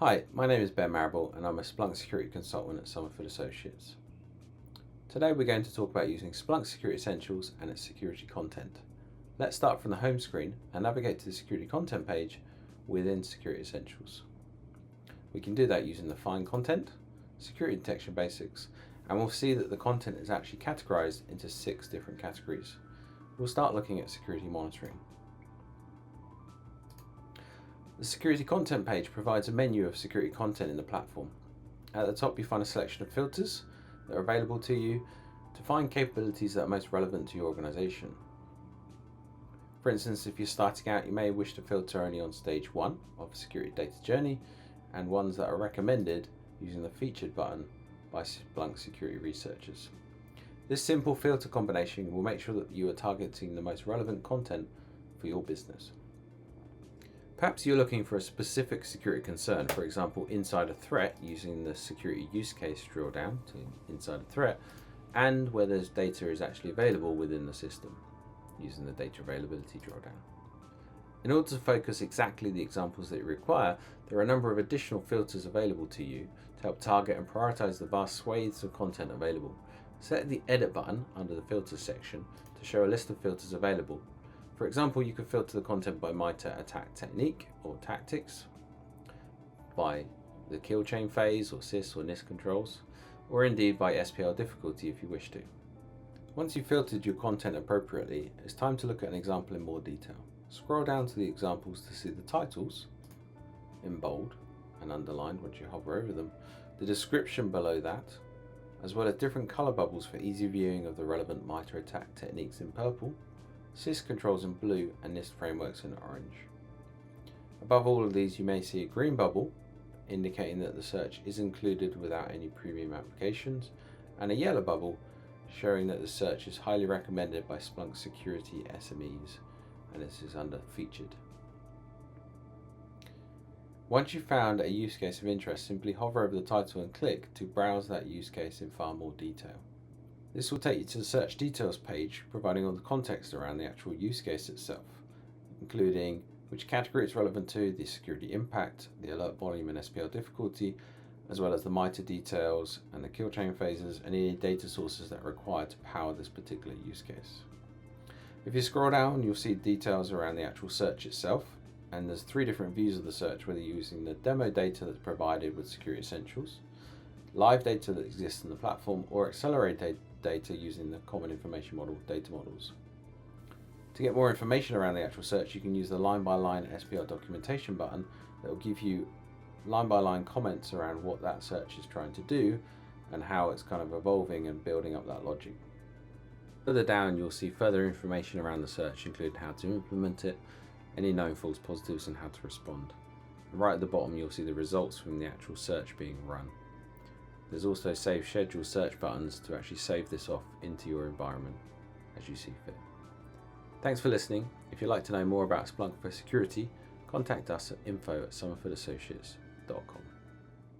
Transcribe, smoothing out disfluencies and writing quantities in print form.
Hi, my name is Ben Marrable and I'm a Splunk Security Consultant at Somerford Associates. Today we're going to talk about using Splunk Security Essentials and its security content. Let's start from the home screen and navigate to the security content page within Security Essentials. We can do that using the Find Content, Security Detection Basics, and we'll see that the content is actually categorized into 6 different categories. We'll start looking at security monitoring. The security content page provides a menu of security content in the platform. At the top you find a selection of filters that are available to you to find capabilities that are most relevant to your organization. For instance, if you're starting out, you may wish to filter only on stage 1 of a security data journey and ones that are recommended using the featured button by Splunk security researchers. This simple filter combination will make sure that you are targeting the most relevant content for your business. Perhaps you're looking for a specific security concern, for example, inside a threat, using the security use case drill down to inside a threat, and whether data is actually available within the system, using the data availability drill down. In order to focus exactly the examples that you require, there are a number of additional filters available to you to help target and prioritize the vast swathes of content available. Select the Edit button under the Filters section to show a list of filters available. For example, you could filter the content by MITRE attack technique or tactics, by the kill chain phase or CISSP or NIST controls, or indeed by SPL difficulty if you wish to. Once you've filtered your content appropriately, it's time to look at an example in more detail. Scroll down to the examples to see the titles in bold and underlined once you hover over them, the description below that, as well as different color bubbles for easy viewing of the relevant MITRE attack techniques in purple, CISSP controls in blue, and NIST frameworks in orange. Above all of these you may see a green bubble indicating that the search is included without any premium applications, and a yellow bubble showing that the search is highly recommended by Splunk Security SMEs, and this is under featured. Once you've found a use case of interest, simply hover over the title and click to browse that use case in far more detail. This will take you to the search details page, providing all the context around the actual use case itself, including which category it's relevant to, the security impact, the alert volume and SPL difficulty, as well as the MITRE details and the kill chain phases and any data sources that are required to power this particular use case. If you scroll down, you'll see details around the actual search itself, and there's 3 different views of the search, whether you're using the demo data that's provided with Security Essentials, live data that exists in the platform, or accelerated data using the Common Information Model data models. To get more information around the actual search, you can use the line-by-line SPL documentation button that will give you line-by-line comments around what that search is trying to do and how it's kind of evolving and building up that logic. Further down, you'll see further information around the search, including how to implement it, any known false positives, and how to respond. And right at the bottom, you'll see the results from the actual search being run. There's also Save Schedule search buttons to actually save this off into your environment as you see fit. Thanks for listening. If you'd like to know more about Splunk for security, contact us at info@somerfordassociates.com.